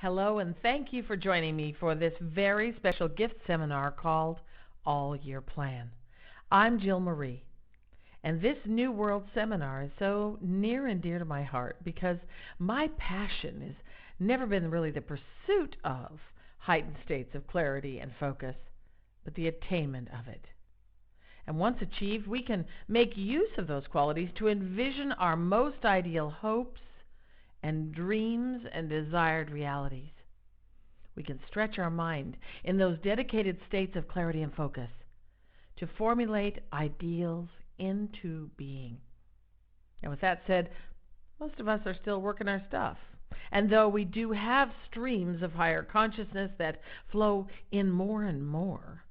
Hello, and thank you for joining me for this very special gift seminar called All Year Plan. I'm Jill Marie, and this New World seminar is so near and dear to my heart because my passion has never been really the pursuit of heightened states of clarity and focus, but the attainment of it. And once achieved, we can make use of those qualities to envision our most ideal hopes and dreams and desired realities. We can stretch our mind in those dedicated states of clarity and focus to formulate ideals into being. And with that said, most of us are still working our stuff. And though we do have streams of higher consciousness that flow in more and more,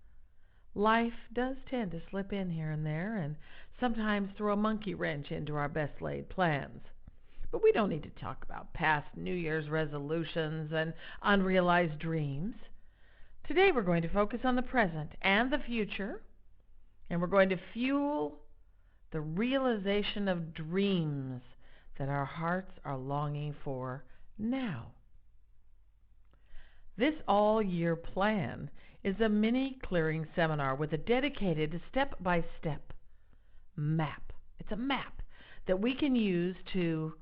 life does tend to slip in here and there and sometimes throw a monkey wrench into our best laid plans. But we don't need to talk about past New Year's resolutions and unrealized dreams. Today we're going to focus on the present and the future, and we're going to fuel the realization of dreams that our hearts are longing for now. This all-year plan is a mini clearing seminar with a dedicated step-by-step map. It's a map that we can use to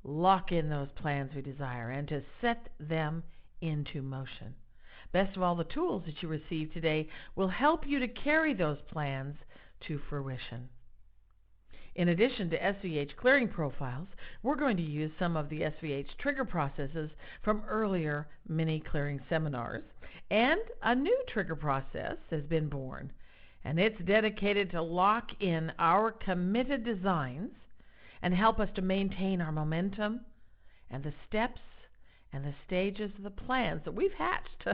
lock in those plans we desire and to set them into motion. Best of all, the tools that you receive today will help you to carry those plans to fruition. In addition to SVH clearing profiles, we're going to use some of the SVH trigger processes from earlier mini clearing seminars, and a new trigger process has been born, and it's dedicated to lock in our committed designs and help us to maintain our momentum and the steps and the stages of the plans that we've hatched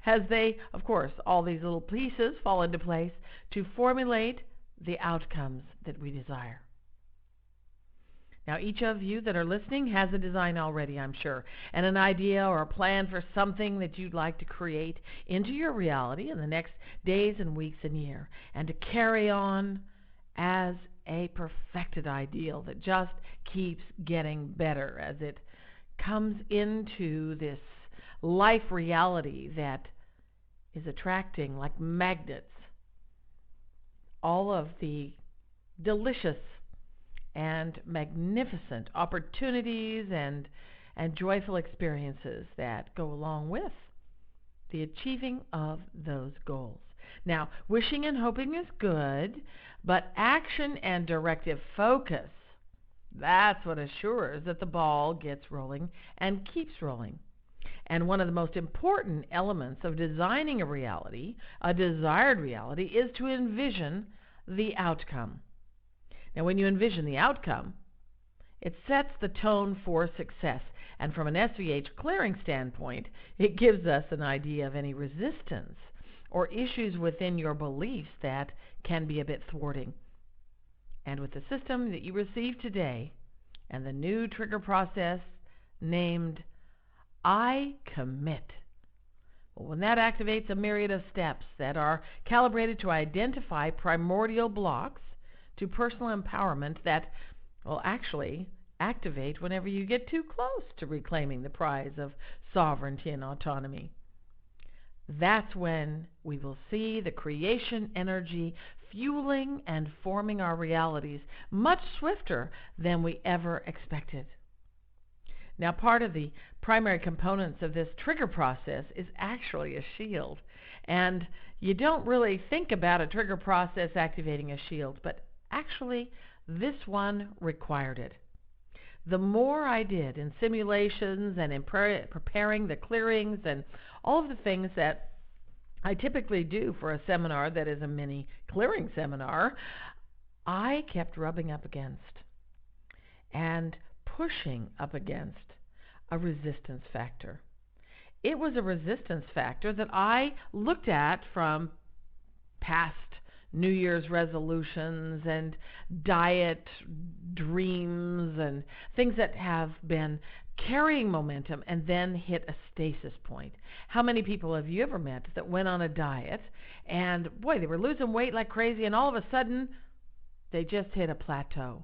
as they, of course, all these little pieces fall into place to formulate the outcomes that we desire. Now, each of you that are listening has a design already, I'm sure, and an idea or a plan for something that you'd like to create into your reality in the next days and weeks and year, and to carry on as a perfected ideal that just keeps getting better as it comes into this life reality that is attracting like magnets all of the delicious and magnificent opportunities and joyful experiences that go along with the achieving of those goals. Now, wishing and hoping is good, but action and directive focus, that's what assures that the ball gets rolling and keeps rolling. And one of the most important elements of designing a reality, a desired reality, is to envision the outcome. Now, when you envision the outcome, it sets the tone for success. And from an SVH clearing standpoint, it gives us an idea of any resistance or issues within your beliefs that can be a bit thwarting. And with the system that you receive today and the new trigger process named I Commit, well, when that activates a myriad of steps that are calibrated to identify primordial blocks to personal empowerment that will actually activate whenever you get too close to reclaiming the prize of sovereignty and autonomy. That's when we will see the creation energy fueling and forming our realities much swifter than we ever expected. Now, part of the primary components of this trigger process is actually a shield. And you don't really think about a trigger process activating a shield, but actually this one required it. The more I did in simulations and in preparing the clearings and all of the things that I typically do for a seminar that is a mini clearing seminar, I kept rubbing up against and pushing up against a resistance factor. It was a resistance factor that I looked at from past New Year's resolutions and diet dreams and things that have been carrying momentum and then hit a stasis point. How many people have you ever met that went on a diet and, boy, they were losing weight like crazy and all of a sudden they just hit a plateau?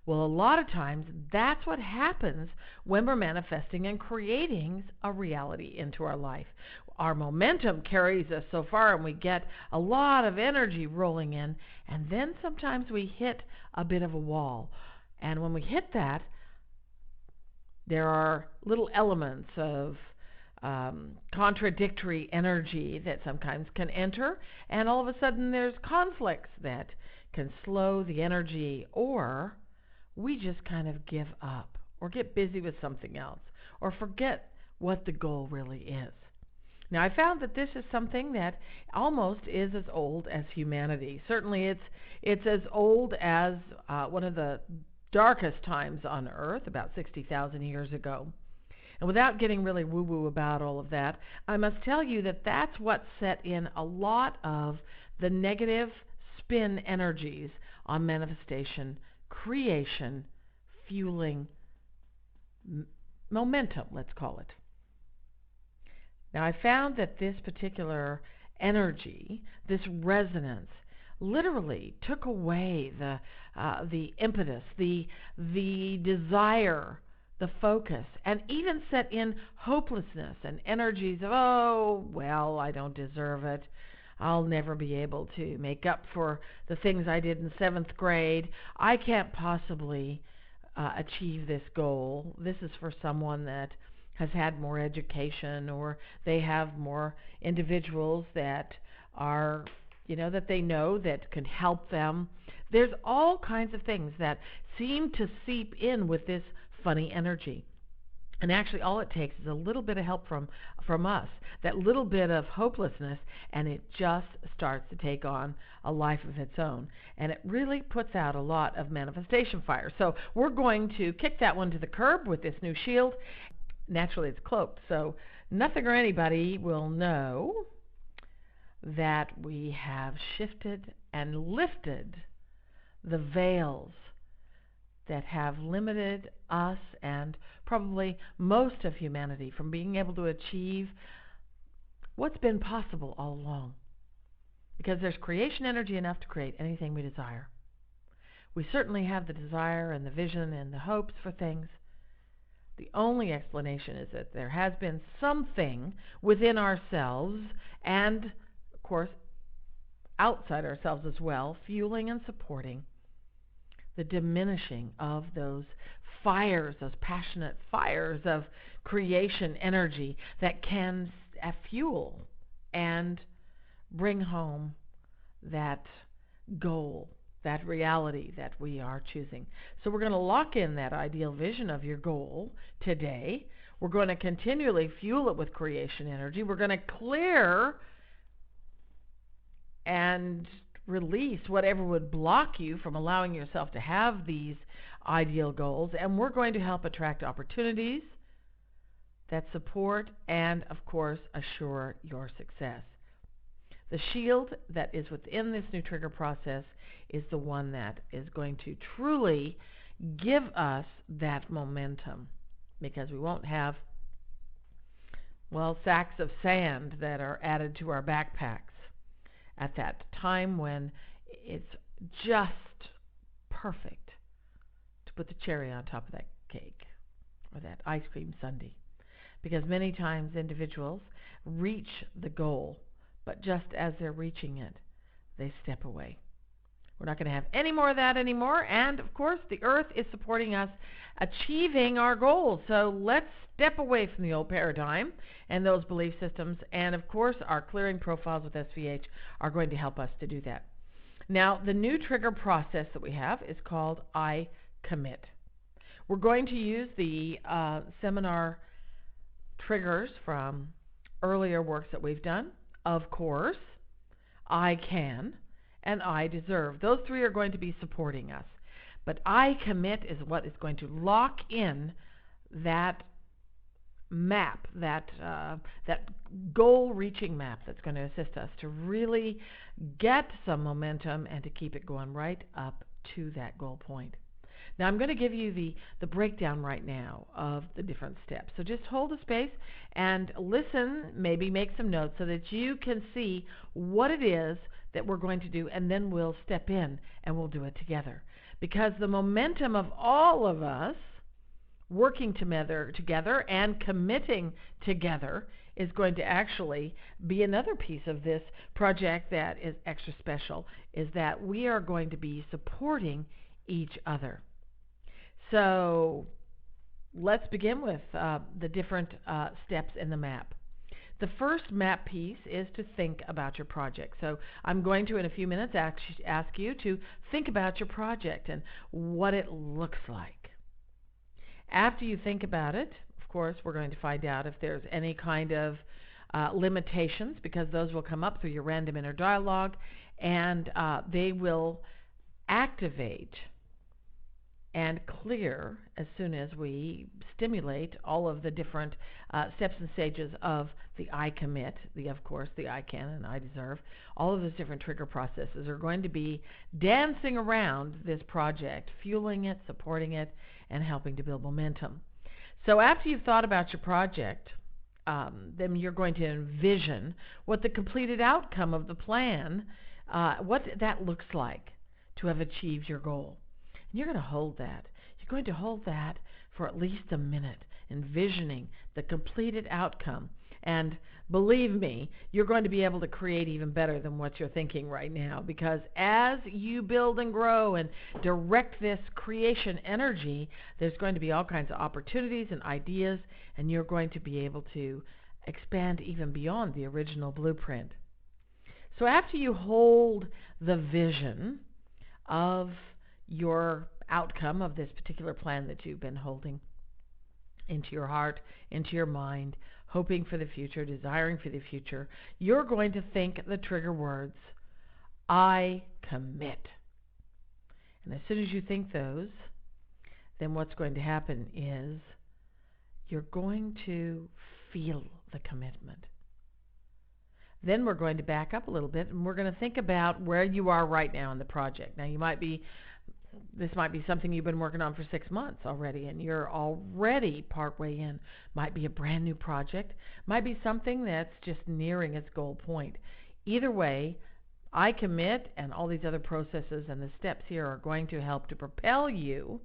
Well, a lot of times that's what happens when we're manifesting and creating a reality into our life. Our momentum carries us so far and we get a lot of energy rolling in, and then sometimes we hit a bit of a wall. And when we hit that, there are little elements of contradictory energy that sometimes can enter, and all of a sudden there's conflicts that can slow the energy, or we just kind of give up or get busy with something else or forget what the goal really is. Now, I found that this is something that almost is as old as humanity. Certainly it's as old as one of the darkest times on Earth, about 60,000 years ago. And without getting really woo-woo about all of that, I must tell you that that's what set in a lot of the negative spin energies on manifestation, creation, fueling, momentum, let's call it. Now, I found that this particular energy, this resonance, literally took away the impetus, the desire, the focus, and even set in hopelessness and energies of, oh, well, I don't deserve it. I'll never be able to make up for the things I did in 7th grade. I can't possibly achieve this goal. This is for someone that has had more education, or they have more individuals that are, that they know that can help them. There's all kinds of things that seem to seep in with this funny energy. And actually all it takes is a little bit of help from us, that little bit of hopelessness, and it just starts to take on a life of its own. And it really puts out a lot of manifestation fire. So we're going to kick that one to the curb with this new shield. Naturally, it's cloaked, so nothing or anybody will know that we have shifted and lifted the veils that have limited us and probably most of humanity from being able to achieve what's been possible all along. Because there's creation energy enough to create anything we desire. We certainly have the desire and the vision and the hopes for things. The only explanation is that there has been something within ourselves and, of course, outside ourselves as well, fueling and supporting the diminishing of those fires, those passionate fires of creation energy that can fuel and bring home that goal, that reality that we are choosing. So we're going to lock in that ideal vision of your goal today. We're going to continually fuel it with creation energy. We're going to clear and release whatever would block you from allowing yourself to have these ideal goals, and we're going to help attract opportunities that support and, of course, assure your success. The shield that is within this new trigger process is the one that is going to truly give us that momentum, because we won't have, sacks of sand that are added to our backpacks at that time when it's just perfect to put the cherry on top of that cake or that ice cream sundae. Because many times individuals reach the goal, but just as they're reaching it, they step away. We're not going to have any more of that anymore, and of course the earth is supporting us achieving our goals. So let's step away from the old paradigm and those belief systems, and of course our clearing profiles with SVH are going to help us to do that. Now, the new trigger process that we have is called I Commit. We're going to use the seminar triggers from earlier works that we've done. Of course, I Can and I Deserve. Those three are going to be supporting us. But I Commit is what is going to lock in that map, that goal-reaching map that's going to assist us to really get some momentum and to keep it going right up to that goal point. Now, I'm going to give you the breakdown right now of the different steps. So just hold a space and listen, maybe make some notes so that you can see what it is that we're going to do, and then we'll step in and we'll do it together. because the momentum of all of us working together and committing together is going to actually be another piece of this project that is extra special, is that we are going to be supporting each other. So let's begin with the different steps in the map. The first map piece is to think about your project. So I'm going to, in a few minutes, ask you to think about your project and what it looks like. After you think about it, of course, we're going to find out if there's any kind of limitations, because those will come up through your random inner dialogue, and they will activate and clear as soon as we stimulate all of the different steps and stages of the I commit, of course, the I can and I deserve. All of those different trigger processes are going to be dancing around this project, fueling it, supporting it, and helping to build momentum. So after you've thought about your project, then you're going to envision what the completed outcome of the plan, what that looks like to have achieved your goal. And you're going to hold that. You're going to hold that for at least a minute, envisioning the completed outcome. And believe me, you're going to be able to create even better than what you're thinking right now, because as you build and grow and direct this creation energy, there's going to be all kinds of opportunities and ideas, and you're going to be able to expand even beyond the original blueprint. So after you hold the vision of your outcome of this particular plan that you've been holding into your heart, into your mind, hoping for the future, desiring for the future, you're going to think the trigger words, I commit. And as soon as you think those, then what's going to happen is you're going to feel the commitment. Then we're going to back up a little bit, and we're going to think about where you are right now in the project. Now, this might be something you've been working on for 6 months already, and you're already partway in. Might be a brand new project. Might be something that's just nearing its goal point. Either way, I commit, and all these other processes and the steps here are going to help to propel you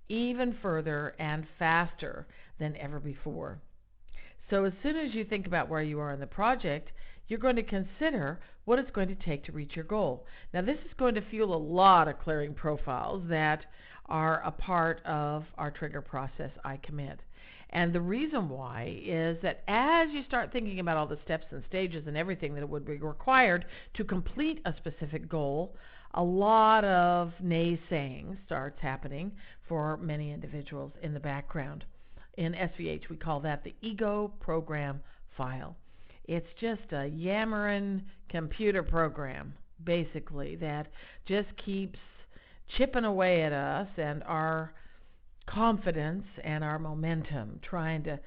even further and faster than ever before. So as soon as you think about where you are in the project, you're going to consider what it's going to take to reach your goal. Now, this is going to fuel a lot of clearing profiles that are a part of our trigger process, I commit. And the reason why is that as you start thinking about all the steps and stages and everything that would be required to complete a specific goal, a lot of naysaying starts happening for many individuals in the background. In SVH, we call that the ego program file. It's just a yammering computer program, basically, that just keeps chipping away at us and our confidence and our momentum, trying to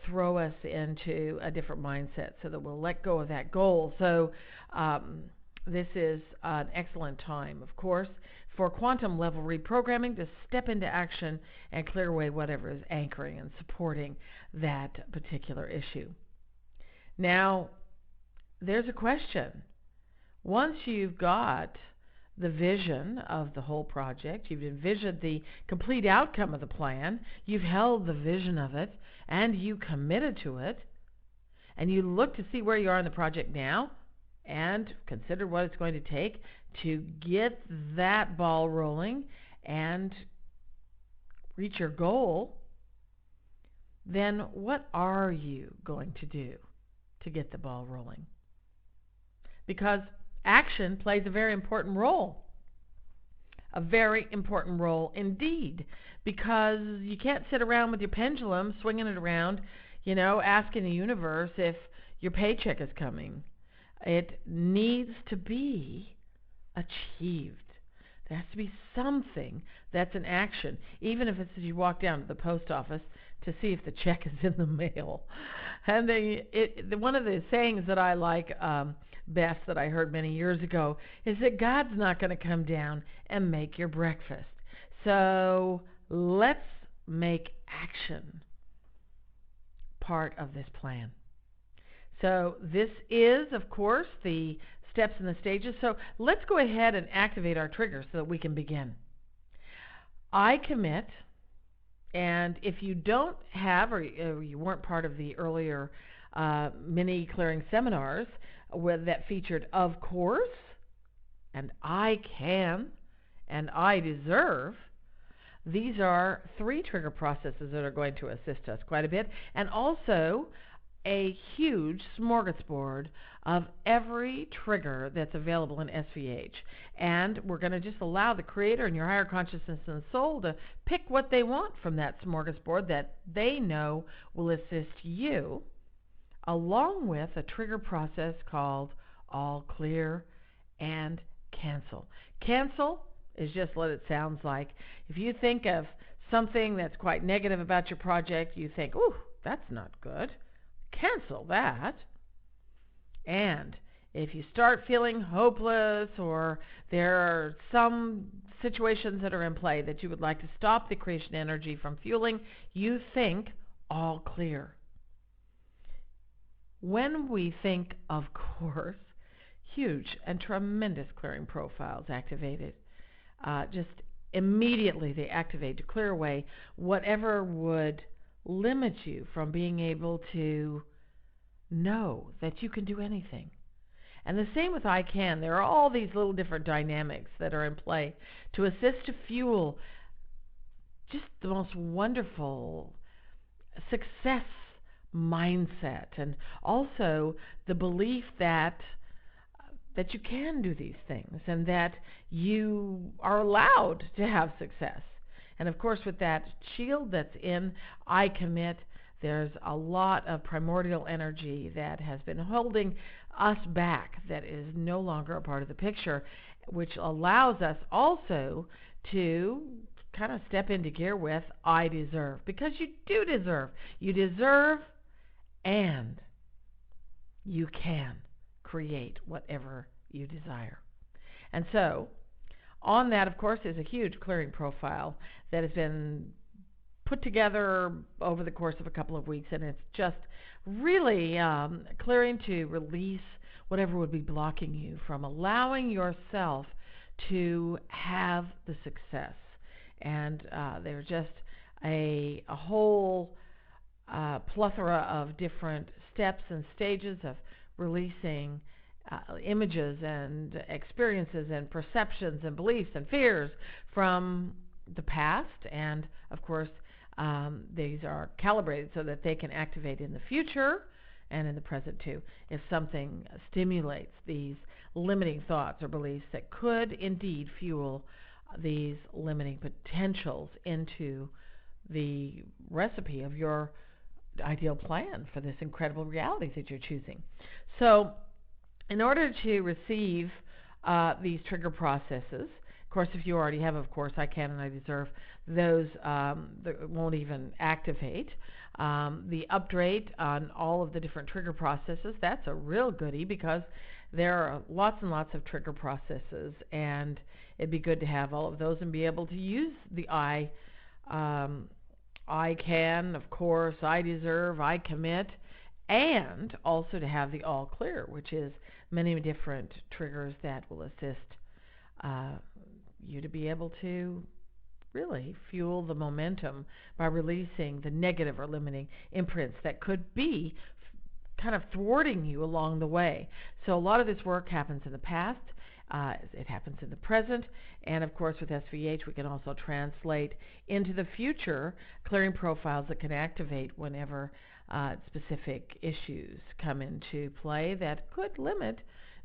throw us into a different mindset so that we'll let go of that goal. So this is an excellent time, of course, for quantum level reprogramming to step into action and clear away whatever is anchoring and supporting that particular issue. Now, there's a question. Once you've got the vision of the whole project, you've envisioned the complete outcome of the plan, you've held the vision of it, and you committed to it, and you look to see where you are in the project now, and consider what it's going to take to get that ball rolling and reach your goal, then what are you going to do to get the ball rolling? Because action plays a very important role. A very important role indeed. Because you can't sit around with your pendulum, swinging it around, asking the universe if your paycheck is coming. It needs to be achieved. There has to be something that's an action, even if it's as you walk down to the post office to see if the check is in the mail. And one of the sayings that I like best that I heard many years ago is that God's not going to come down and make your breakfast. So let's make action part of this plan. So this is, of course, the steps and the stages. So let's go ahead and activate our triggers so that we can begin. I commit, and if you don't have or you weren't part of the earlier mini clearing seminars that featured of course and I can and I deserve, these are 3 trigger processes that are going to assist us quite a bit, and also a huge smorgasbord of every trigger that's available in SVH. And we're going to just allow the Creator and your higher consciousness and soul to pick what they want from that smorgasbord that they know will assist you, along with a trigger process called All Clear and Cancel. Cancel is just what it sounds like. If you think of something that's quite negative about your project, you think, ooh, that's not good. Cancel that. And if you start feeling hopeless or there are some situations that are in play that you would like to stop the creation energy from fueling, you think all clear. When we think, of course, huge and tremendous clearing profiles activated, just immediately they activate to clear away whatever would limit you from being able to know that you can do anything. And the same with I can. There are all these little different dynamics that are in play to assist to fuel just the most wonderful success mindset, and also the belief that you can do these things and that you are allowed to have success. And of course, with that shield that's in I commit, there's a lot of primordial energy that has been holding us back that is no longer a part of the picture, which allows us also to kind of step into gear with I deserve, because you do deserve. You deserve, and you can create whatever you desire. And so, on that, of course, is a huge clearing profile that has been put together over the course of a couple of weeks, and it's just really clearing to release whatever would be blocking you from allowing yourself to have the success. And there's just a whole plethora of different steps and stages of releasing images and experiences and perceptions and beliefs and fears from the past, and of course these are calibrated so that they can activate in the future and in the present too if something stimulates these limiting thoughts or beliefs that could indeed fuel these limiting potentials into the recipe of your ideal plan for this incredible reality that you're choosing. So in order to receive these trigger processes, of course, if you already have, of course, I can and I deserve, those won't even activate. The update on all of the different trigger processes, that's a real goodie, because there are lots and lots of trigger processes, and it'd be good to have all of those and be able to use the I can, of course, I deserve, I commit, and also to have the all clear, which is many different triggers that will assist you to be able to really fuel the momentum by releasing the negative or limiting imprints that could be kind of thwarting you along the way. So a lot of this work happens in the past, it happens in the present, and of course with SVH we can also translate into the future clearing profiles that can activate whenever specific issues come into play that could limit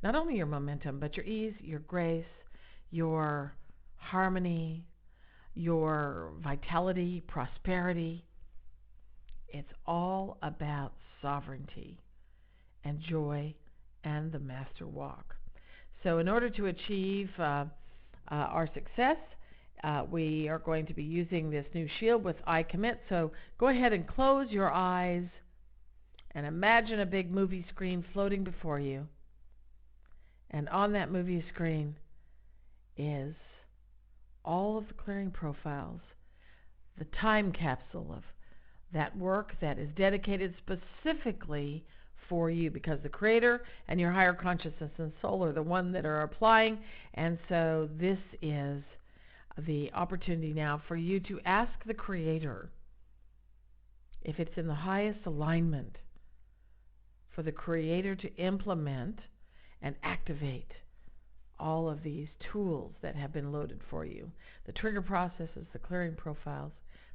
not only your momentum but your ease, your grace, your harmony, your vitality, prosperity. It's all about sovereignty and joy and the master walk. So in order to achieve our success, we are going to be using this new shield with I commit. So go ahead and close your eyes and imagine a big movie screen floating before you. And on that movie screen is all of the clearing profiles, the time capsule of that work that is dedicated specifically for you, because the Creator and your higher consciousness and soul are the one that are applying, and so this is the opportunity now for you to ask the Creator if it's in the highest alignment for the Creator to implement and activate all of these tools that have been loaded for you. The trigger processes, the clearing profiles,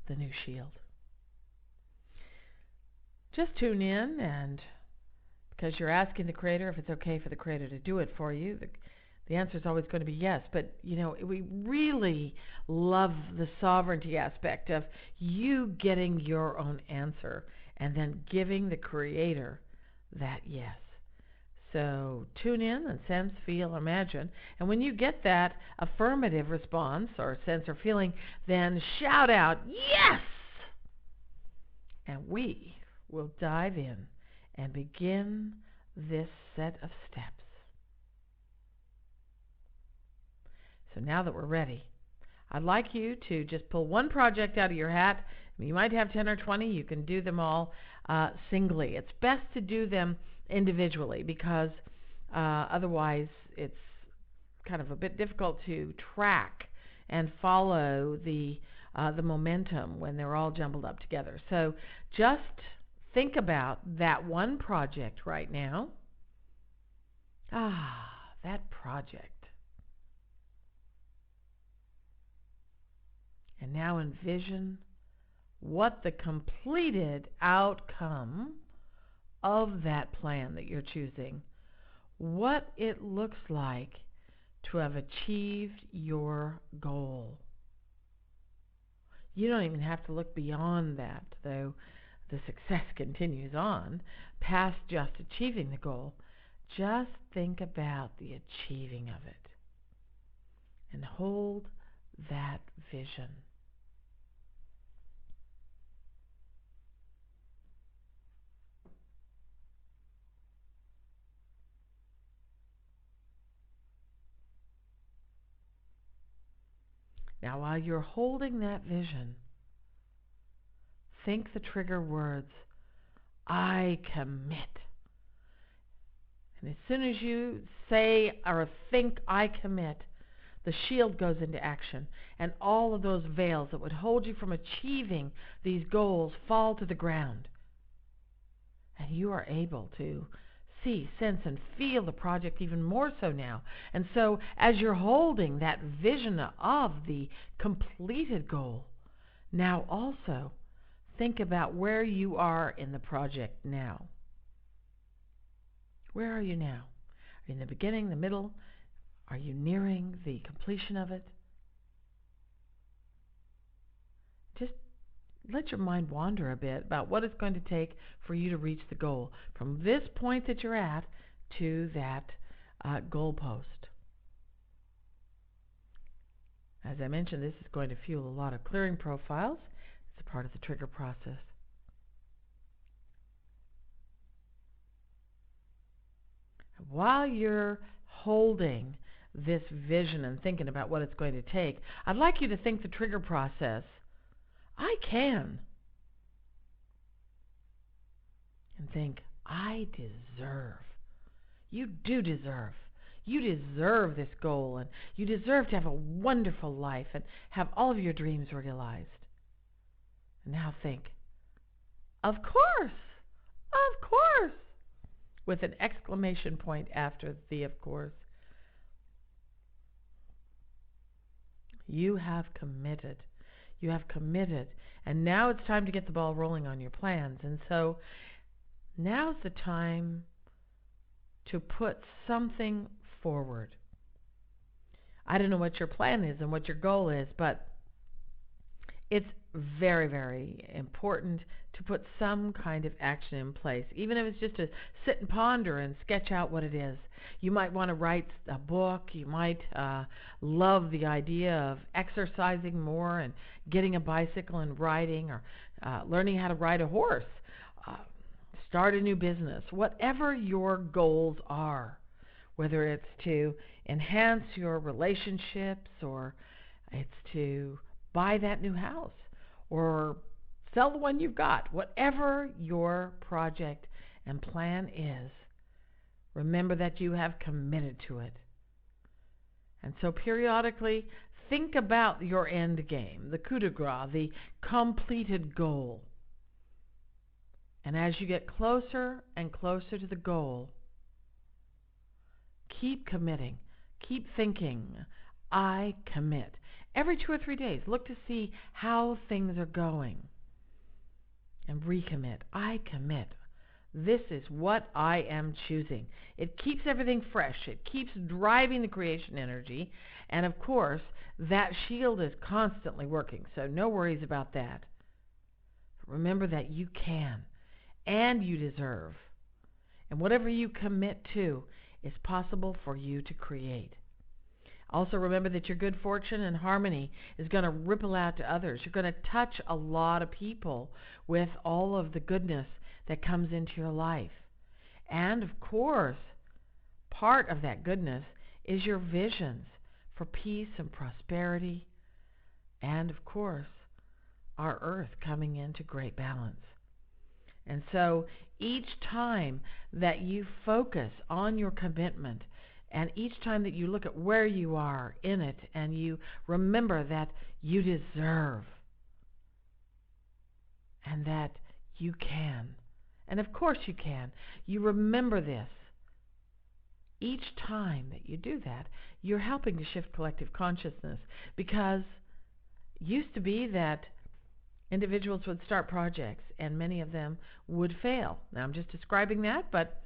the new shield. Just tune in, and because you're asking the Creator if it's okay for the Creator to do it for you, the answer is always going to be yes. But, we really love the sovereignty aspect of you getting your own answer and then giving the Creator that yes. So tune in and sense, feel, imagine. And when you get that affirmative response or sense or feeling, then shout out, yes! And we will dive in and begin this set of steps. So now that we're ready, I'd like you to just pull one project out of your hat. You might have 10 or 20. You can do them all singly. It's best to do them individually because otherwise it's kind of a bit difficult to track and follow the momentum when they're all jumbled up together. So just think about that one project right now. That project. And now envision what the completed outcome of that plan that you're choosing, what it looks like to have achieved your goal. You don't even have to look beyond that, though the success continues on, past just achieving the goal. Just think about the achieving of it and hold that vision. Now, while you're holding that vision, think the trigger words, I commit. And as soon as you say or think, I commit, the shield goes into action, and all of those veils that would hold you from achieving these goals fall to the ground. And you are able to see, sense, and feel the project even more so now. And so as you're holding that vision of the completed goal, now also think about where you are in the project now. Where are you now? Are you in the beginning, the middle? Are you nearing the completion of it? Just let your mind wander a bit about what it's going to take for you to reach the goal from this point that you're at to that goal post. As I mentioned, this is going to fuel a lot of clearing profiles. It's a part of the trigger process. While you're holding this vision and thinking about what it's going to take, I'd like you to think the trigger process. I can. And think, I deserve. You do deserve. You deserve this goal, and you deserve to have a wonderful life and have all of your dreams realized. And now think, of course, of course, with an exclamation point after the of course. You have committed. You have committed. And now it's time to get the ball rolling on your plans. And so now's the time to put something forward. I don't know what your plan is and what your goal is, but it's very, very important to put some kind of action in place, even if it's just to sit and ponder and sketch out what it is. You might want to write a book. You might love the idea of exercising more and getting a bicycle and riding, or learning how to ride a horse, start a new business, whatever your goals are, whether it's to enhance your relationships or it's to buy that new house or sell the one you've got. Whatever your project and plan is, remember that you have committed to it. And so periodically think about your end game, the coup de grace, the completed goal. And as you get closer and closer to the goal, keep committing. Keep thinking, I commit. Every 2 or 3 days, look to see how things are going. And recommit. I commit. This is what I am choosing. It keeps everything fresh. It keeps driving the creation energy. And of course, that shield is constantly working, so no worries about that. Remember that you can and you deserve. And whatever you commit to is possible for you to create. Also remember that your good fortune and harmony is going to ripple out to others. You're going to touch a lot of people with all of the goodness that comes into your life. And of course, part of that goodness is your visions for peace and prosperity. And of course, our earth coming into great balance. And so each time that you focus on your commitment, and each time that you look at where you are in it, and you remember that you deserve, and that you can, and of course you can, you remember this. Each time that you do that, you're helping to shift collective consciousness, because it used to be that individuals would start projects and many of them would fail. Now I'm just describing that, but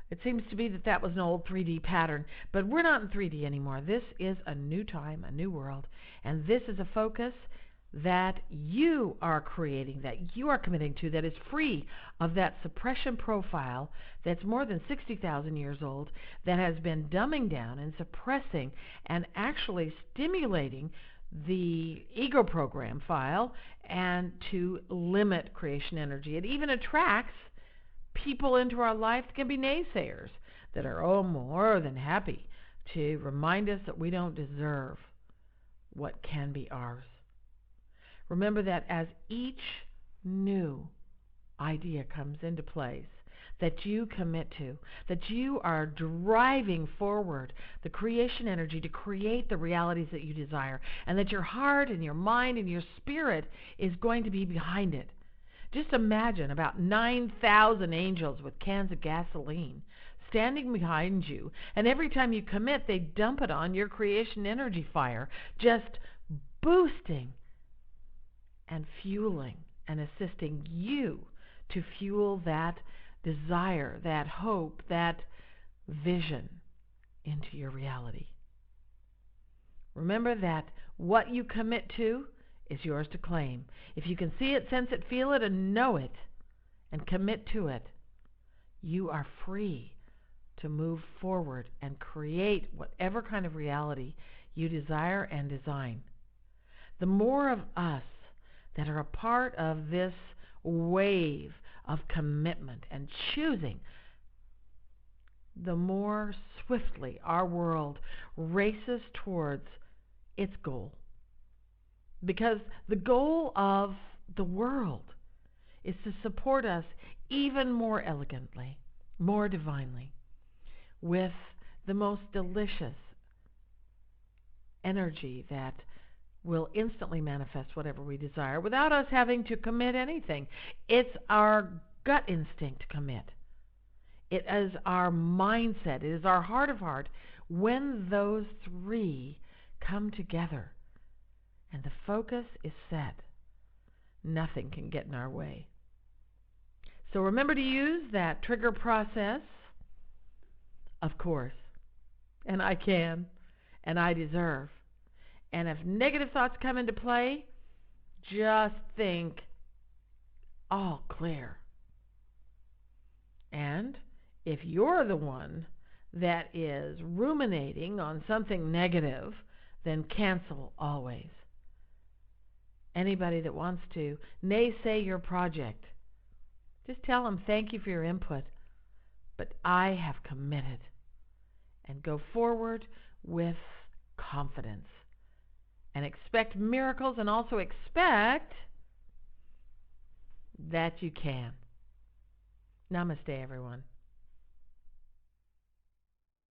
it seems to be that that was an old 3D pattern. But we're not in 3D anymore. This is a new time, a new world, and this is a focus that you are creating, that you are committing to, that is free of that suppression profile that's more than 60,000 years old, that has been dumbing down and suppressing and actually stimulating the ego program file and to limit creation energy. It even attracts people into our life that can be naysayers, that are more than happy to remind us that we don't deserve what can be ours. Remember that as each new idea comes into place, that you commit to, that you are driving forward the creation energy to create the realities that you desire, and that your heart and your mind and your spirit is going to be behind it. Just imagine about 9,000 angels with cans of gasoline standing behind you, and every time you commit, they dump it on your creation energy fire, just boosting and fueling and assisting you to fuel that desire, that hope, that vision into your reality. Remember that what you commit to is yours to claim. If you can see it, sense it, feel it, and know it, and commit to it, you are free to move forward and create whatever kind of reality you desire and design. The more of us that are a part of this wave of commitment and choosing, the more swiftly our world races towards its goal. Because the goal of the world is to support us even more elegantly, more divinely, with the most delicious energy that will instantly manifest whatever we desire without us having to commit anything. It's our gut instinct to commit. It is our mindset. It is our heart of heart. When those three come together and the focus is set, nothing can get in our way. So remember to use that trigger process, of course. And I can, and I deserve. And if negative thoughts come into play, just think, all clear. And if you're the one that is ruminating on something negative, then cancel always. Anybody that wants to naysay your project, just tell them thank you for your input, but I have committed. And go forward with confidence. And expect miracles, and also expect that you can. Namaste, everyone.